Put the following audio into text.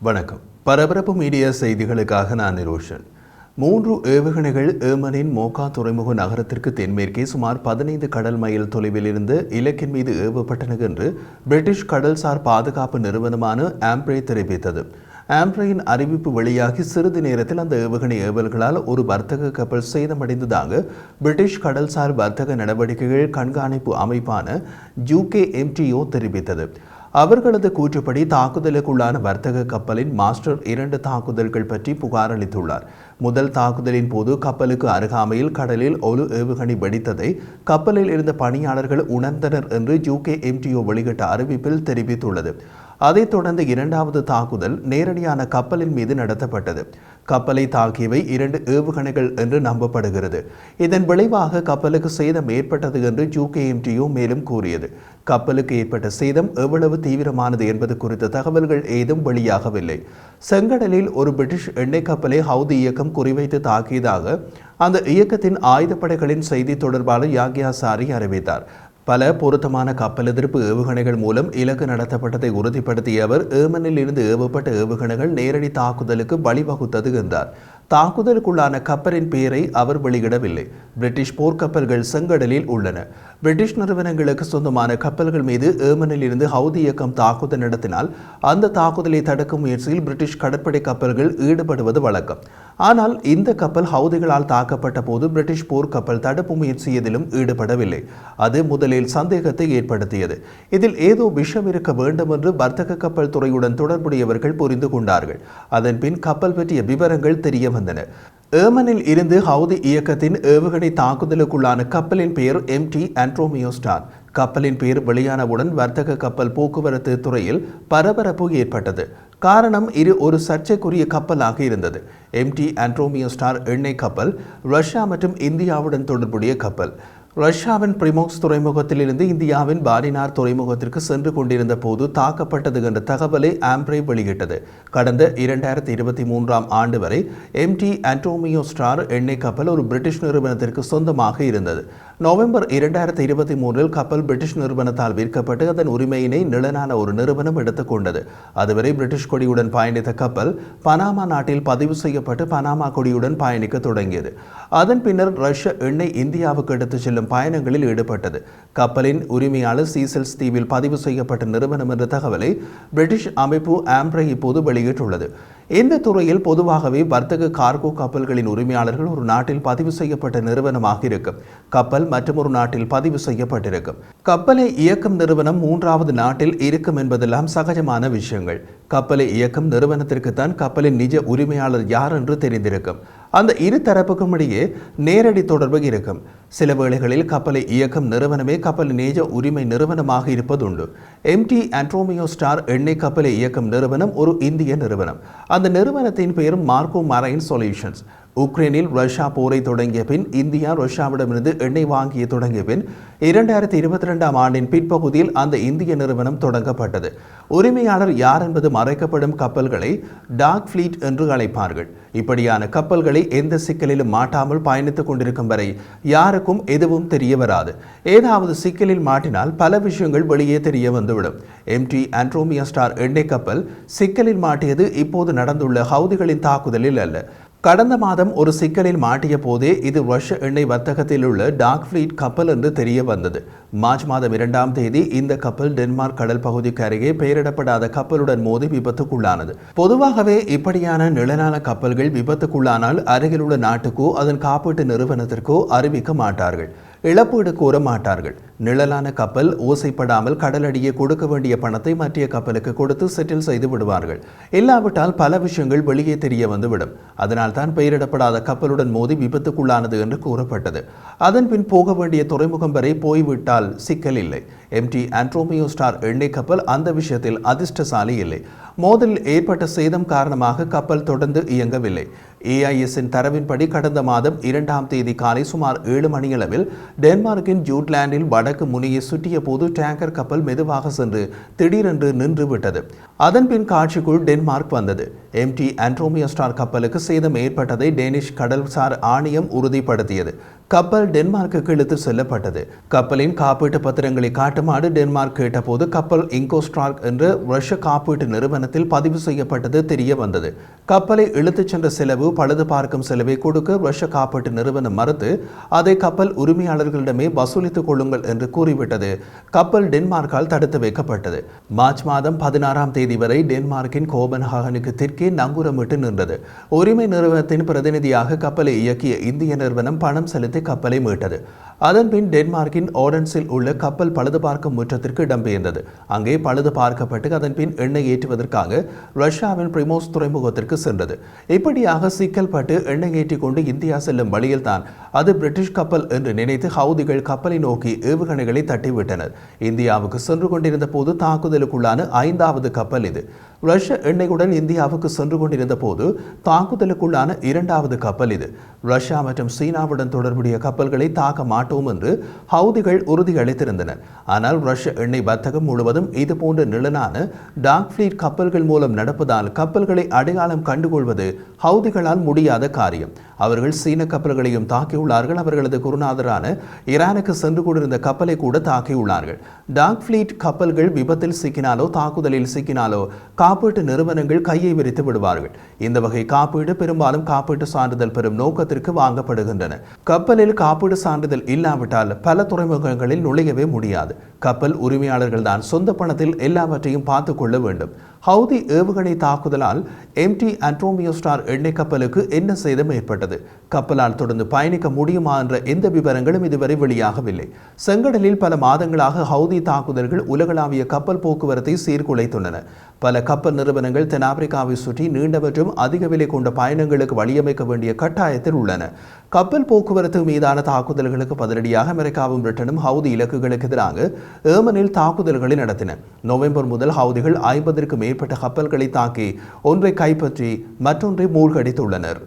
வணக்கம். பரபரப்பு மீடியா செய்திகளுக்காக நான் நிரோஷன். 3 ஏவுகணைகள் ஏமனின் மோகா துறைமுக நகரத்திற்கு தென்மேற்கே சுமார் 15 கடல் மைல் தொலைவில் இருந்து இலக்கின் மீது ஏவப்பட்டன என்று பிரிட்டிஷ் கடல்சார் பாதுகாப்பு நிறுவனமான ஆம்ப்ரே தெரிவித்தது. ஆம்ப்ரேயின் அறிவிப்பு வெளியாகி சிறிது நேரத்தில் அந்த ஏவுகணை ஏவல்களால் ஒரு வர்த்தக கப்பல் சேதமடைந்ததாக பிரிட்டிஷ் கடல்சார் வர்த்தக நடவடிக்கைகள் கண்காணிப்பு அமைப்பான UKMTO தெரிவித்தது. அவர்களது கூற்றுப்படி தாக்குதலுக்குள்ளான வர்த்தக கப்பலின் மாஸ்டர் 2 தாக்குதல்கள் பற்றி புகார் அளித்துள்ளார். முதல் தாக்குதலின் போது கப்பலுக்கு அருகாமையில் கடலில் ஒரு ஏவுகணை வெடித்ததை கப்பலில் இருந்த பணியாளர்கள் உணர்ந்தனர் என்று UKMTO வெளியிட்ட அறிவிப்பில் தெரிவித்துள்ளது. அதைத் தொடர்ந்து இரண்டாவது தாக்குதல் நேரடியான கப்பலின் மீது நடத்தப்பட்டது. கப்பலை தாக்கியவை 2 ஏவுகணைகள் என்று நம்பப்படுகிறது. இதன் விளைவாக கப்பலுக்கு சேதம் ஏற்பட்டது என்று UKMTO மேலும் கூறியது. கப்பலுக்கு ஏற்பட்ட சேதம் எவ்வளவு தீவிரமானது என்பது குறித்த தகவல்கள் ஏதும் வெளியாகவில்லை. செங்கடலில் ஒரு பிரிட்டிஷ் எண்ணெய் கப்பலை ஹவுதி இயக்கம் குறிவைத்து தாக்கியதாக அந்த இயக்கத்தின் ஆயுதப்படைகளின் செய்தி தொடர்பாளர் யாகியா சாரி அறிவித்தார். பல பொருத்தமான கப்பல் எதிர்ப்பு ஏவுகணைகள் மூலம் இலக்கு நடத்தப்பட்டதை உறுதிப்படுத்திய அவர் ஏமனில் இருந்து ஏவப்பட்ட ஏவுகணைகள் நேரடி தாக்குதலுக்கு வழிவகுத்தது என்றார். தாக்குதலுக்குள்ளான கப்பலின் பெயரை அவர் வெளியிடவில்லை. பிரிட்டிஷ் போர்க்கப்பல்கள் செங்கடலில் உள்ளன. பிரிட்டிஷ் நிறுவனங்களுக்கு சொந்தமான கப்பல்கள் மீது ஏமனில் இருந்து ஹவுதி இயக்கம் தாக்குதல் நடத்தினால் அந்த தாக்குதலை தடுக்கும் முயற்சியில் பிரிட்டிஷ் கடற்படை கப்பல்கள் ஈடுபடுவது வழக்கம். ஆனால் இந்த கப்பல் ஹவுதிகளால் தாக்கப்பட்ட போது பிரிட்டிஷ் போர்க்கப்பல் தடுப்பு முயற்சி எதிலும் ஈடுபடவில்லை. அது முதலில் சந்தேகத்தை ஏற்படுத்தியது. இதில் ஏதோ விஷம் இருக்க வேண்டும் என்று வர்த்தக கப்பல் துறையுடன் தொடர்புடையவர்கள் புரிந்து கொண்டார்கள். அதன் பின் கப்பல் பற்றிய விவரங்கள் தெரிய வந்தன. ஏமனில் இருந்து ஹவுதி இயக்கத்தின் ஏவுகணை தாக்குதலுக்குள்ளான கப்பலின் பெயர் MT ஆண்ட்ரோமியோ ஸ்டார். கப்பலின் பெயர் வெளியானவுடன் வர்த்தக கப்பல் போக்குவரத்து துறையில் பரபரப்பு ஏற்பட்டது. காரணம் இது ஒரு சர்ச்சைக்குரிய கப்பலாக இருந்தது. MT ஆண்ட்ரோமியோ ஸ்டார் எண்ணெய் கப்பல் ரஷ்யா மற்றும் இந்தியாவுடன் தொடர்புடைய கப்பல். ரஷ்யாவின் பிரிமோக்ஸ் துறைமுகத்தில் இருந்து இந்தியாவின் பாரினார் துறைமுகத்திற்கு சென்று கொண்டிருந்த போது தாக்கப்பட்டது என்ற தகவலை ஆம்ப்ரே வெளியிட்டது. கடந்த 2023ஆம் ஆண்டு வரை MT ஆண்ட்ரோமியோ ஸ்டார் எண்ணெய் கப்பல் ஒரு பிரிட்டிஷ் நிறுவனத்திற்கு சொந்தமாக இருந்தது. நவம்பர் 2023இல் கப்பல் பிரிட்டிஷ் நிறுவனத்தால் விற்கப்பட்டு அதன் உரிமையினை நிலனான ஒரு நிறுவனம் எடுத்துக்கொண்டது. அதுவரை பிரிட்டிஷ் கொடியுடன் பயணித்த கப்பல் பனாமா நாட்டில் பதிவு செய்யப்பட்டு பனாமா கொடியுடன் பயணிக்க தொடங்கியது. அதன் பின்னர் ரஷ்ய எண்ணெய் இந்தியாவுக்கு எடுத்துச் செல்லும் பயணங்களில் ஈடுபட்டது. கப்பலின் உரிமையாளர் சீசெல்ஸ் தீவில் பதிவு செய்யப்பட்ட நிறுவனம் என்ற தகவலை பிரிட்டிஷ் அமைப்பு ஆம்ப்ரே இப்போது வெளியிட்டுள்ளது. இந்த துறையில் பொதுவாகவே வர்த்தக கார்கோ கப்பல்களின் உரிமையாளர்கள் ஒரு நாட்டில் பதிவு செய்யப்பட்ட நிறுவனமாக இருக்கும். கப்பல் மற்றொரு நாட்டில் பதிவு செய்யப்பட்டிருக்கும். கப்பலை இயக்கும் நிறுவனம் 3வது நாட்டில் இருக்கும் என்பதெல்லாம் சகஜமான விஷயங்கள். கப்பலை இயக்கும் நிறுவனத்திற்குத்தான் கப்பலின் நிஜ உரிமையாளர் யார் என்று தெரிந்திருக்கும். அந்த இரு தரப்புக்கும் இடையே நேரடி தொடர்பு இருக்கும். சில வேளைகளில் கப்பலை இயக்கும் நிறுவனமே கப்பலின் நிஜ உரிமை நிறுவனமாக இருப்பதுண்டு. MT ஆண்ட்ரோமியோ ஸ்டார் எண்ணெய் கப்பலை இயக்கும் நிறுவனம் ஒரு இந்திய நிறுவனம். அந்த நிறுவனத்தின் பெயர் மார்க்கோ மரைன் சொல்யூஷன்ஸ். உக்ரைனில் ரஷ்யா போரை தொடங்கிய பின் இந்தியா ரஷ்யாவிடமிருந்து எண்ணெய் வாங்கிய தொடங்கிய பின் 2022ஆம் ஆண்டின் பிற்பகுதியில் அந்த இந்திய நிறுவனம் தொடங்கப்பட்டது. உரிமையாளர் யார் என்பது மறைக்கப்படும் கப்பல்களை டார்க் ஃப்ளீட் என்று அழைப்பார்கள். இப்படியான கப்பல்களை எந்த சிக்கலிலும் மாட்டாமல் பயணித்துக் கொண்டிருக்கும் வரை யாருக்கும் எதுவும் தெரிய வராது. ஏதாவது சிக்கலில் மாட்டினால் பல விஷயங்கள் வெளியே தெரிய வந்துவிடும். MT ஆண்ட்ரோமியோ ஸ்டார் எண்ணெய் கப்பல் சிக்கலில் மாட்டியது இப்போது நடந்துள்ள ஹவுதிகளின் தாக்குதலில் அல்ல. கடந்த மாதம் ஒரு சிக்கலில் மாட்டிய போதே இது ரஷ்ய எண்ணெய் வர்த்தகத்தில் உள்ள டார்க் ஃப்ளீட் கப்பல் என்று தெரிய வந்தது. மார்ச் மாதம் 2ஆம் தேதி இந்த கப்பல் டென்மார்க் கடல் பகுதிக்கு அருகே பெயரிடப்படாத கப்பலுடன் மோதி விபத்துக்குள்ளானது. பொதுவாகவே இப்படியான நிழலான கப்பல்கள் விபத்துக்குள்ளானால் அருகிலுள்ள நாட்டுக்கோ அதன் காப்பீட்டு நிறுவனத்திற்கோ அறிவிக்க மாட்டார்கள். இழப்பீடு கோர மாட்டார்கள். நிழலான கப்பல் ஓசைப்படாமல் கடலடியே கொடுக்க வேண்டிய பணத்தை மற்ற கப்பலுக்கு கொடுத்து செட்டில் செய்து விடுவார்கள். இல்லாவிட்டால் பல விஷயங்கள் வெளியே தெரிய வந்துவிடும். அதனால் தான் பெயரிடப்படாத கப்பலுடன் மோதி விபத்துக்குள்ளானது என்று கூறப்பட்டது. அதன் பின் போக வேண்டிய துறைமுகம் வரை போய்விட்டால் சிக்கல் இல்லை. MT ஆண்ட்ரோமியோ ஸ்டார் எண்ணெய் கப்பல் அந்த விஷயத்தில் அதிர்ஷ்டசாலி இல்லை. மோதலில் ஏற்பட்ட சேதம் காரணமாக கப்பல் தொடர்ந்து இயங்கவில்லை. AISன் தரவின்படி கடந்த மாதம் 2ஆம் தேதி காலை சுமார் 7 மணியளவில் டென்மார்க்கின் ஜூட்லாண்டில் வடக்கு முனையை சுற்றிய போது டேங்கர் கப்பல் மெதுவாக சென்று திடீரென்று நின்று விட்டது. அதன் பின் காட்சிக்குள் டென்மார்க் வந்தது. MT ஆண்ட்ரோமியோ ஸ்டார் கப்பலுக்கு சேதம் ஏற்பட்டதை டேனிஷ் கடல்சார் ஆணையம் உறுதிப்படுத்தியது. கப்பல் டென்மார்க்குக்கு இழுத்து செல்லப்பட்டது. கப்பலின் காப்பீட்டு பத்திரங்களை காட்டுமாறு டென்மார்க் கேட்டபோது கப்பல் இங்கோஸ்ட்ராக் என்ற ரஷ்ய காப்பீட்டு நிறுவனத்தில் பதிவு செய்யப்பட்டது தெரிய வந்தது. கப்பலை இழுத்துச் சென்ற செலவு பழுது பார்க்கும் செலவை கொடுக்க ரஷ்ய காப்பீட்டு நிறுவனம் மறுத்து அதை கப்பல் உரிமையாளர்களிடமே வசூலித்துக் கொள்ளுங்கள் என்று கூறிவிட்டது. கப்பல் டென்மார்க்கால் தடுத்து வைக்கப்பட்டது. மார்ச் மாதம் 16ஆம் தேதி வரை டென்மார்க்கின் கோபன்ஹாகனுக்கு தெற்கே நங்கூரமிட்டு நின்றது. உரிமை நிறுவனத்தின் பிரதிநிதியாக கப்பலை இயக்கிய இந்திய நிறுவனம் பணம் செலுத்தி கப்பலை மீட்டது. அதன்பின் டென்மார்க்கின் ஓடன்ஸில் உள்ள கப்பல் பழுது பார்க்கும் முற்றத்திற்கு இடம்பெயர்ந்தது. அங்கே பழுது பார்க்கப்பட்டு அதன்பின் எண்ணெய் ஏற்றுவதற்காக ரஷ்யாவின் பிரிமோஸ் துறைமுகத்திற்கு சென்றது. இப்படியாக சிக்கல் பட்டு எண்ணெய் ஏற்றிக் கொண்டு இந்தியா செல்லும் வழியில் தான் அது பிரிட்டிஷ் கப்பல் என்று நினைத்து ஹவுதிகள் கப்பலை நோக்கி ஏவுகணைகளை தட்டிவிட்டனர். இந்தியாவுக்கு சென்று கொண்டிருந்த போது தாக்குதலுக்குள்ளான 5வது கப்பல் இது. ரஷ்ய எண்ணெயுடன் இந்தியாவுக்கு சென்று கொண்டிருந்த போது தாக்குதலுக்குள்ளான 2வது கப்பல் இது. ரஷ்யா மற்றும் சீனாவுடன் தொடர்புடைய கப்பல்களை தாக்க மாட்டோம் என்று ஹவுதிகள் உறுதியளித்திருந்தனர். ஆனால் ரஷ்ய எண்ணெய் வர்த்தகம் முழுவதும் இதுபோன்ற நிழலான டார்க் ஃபிளீட் கப்பல்கள் மூலம் நடப்பதால் கப்பல்களை அடையாளம் கண்டுகொள்வது ஹவுதிகளால் முடியாத காரியம். அவர்கள் சீன கப்பல்களையும் தாக்கியுள்ளார்கள். அவர்களது குருநாதரான ஈரானுக்கு சென்று கொண்டிருந்த கப்பலை கூட தாக்கியுள்ளார்கள். டார்க் ஃபிளீட் கப்பல்கள் விபத்தில் சிக்கினாலோ தாக்குதலில் சிக்கினாலோ காப்பீட்டு நிறுவனங்கள் கையை விரித்து விடுவார்கள். இந்த வகை காப்பீடு பெரும்பாலும் காப்பீட்டு சான்றிதழ் பெறும் நோக்கத்திற்கு வாங்கப்படுகின்றன. கப்பலில் காப்பீடு சான்றிதழ் இல்லாவிட்டால் பல துறைமுகங்களில் நுழையவே முடியாது. கப்பல் உரிமையாளர்கள் தான் சொந்த பணத்தில் எல்லாவற்றையும் பார்த்துக் கொள்ள வேண்டும். ஹவுதி ஏவுகணை தாக்குதலால் MT அன்டோமியோ ஸ்டார் எண்ணெய் கப்பலுக்கு என்ன சேதம் ஏற்பட்டது? கப்பலால் தொடர்ந்து பயணிக்க முடியுமா என்ற எந்த விவரங்களும் இதுவரை வெளியாகவில்லை. செங்கடலில் பல மாதங்களாக ஹவுதி தாக்குதல்கள் உலகளாவிய கப்பல் போக்குவரத்தை சீர்குலைத்துள்ளன. பல கப்பல் நிறுவனங்கள் தென்னாப்பிரிக்காவை சுற்றி நீண்ட மற்றும் அதிக விலை கொண்ட பயணங்களுக்கு வழியமைக்க வேண்டிய கட்டாயத்தில் உள்ளன. கப்பல் போக்குவரத்து மீதான தாக்குதல்களுக்கு பதிலடியாக அமெரிக்காவும் பிரிட்டனும் ஹவுதி இலக்குகளுக்கு எதிராக ஏமனில் தாக்குதல்களை நடத்தின. நவம்பர் முதல் ஹவுதிகள் 50க்கும் மேற்பட்ட கப்பல்களை தாக்கி ஒன்றை கைப்பற்றி மற்றொன்றை மூழ்கடித்துள்ளனர்.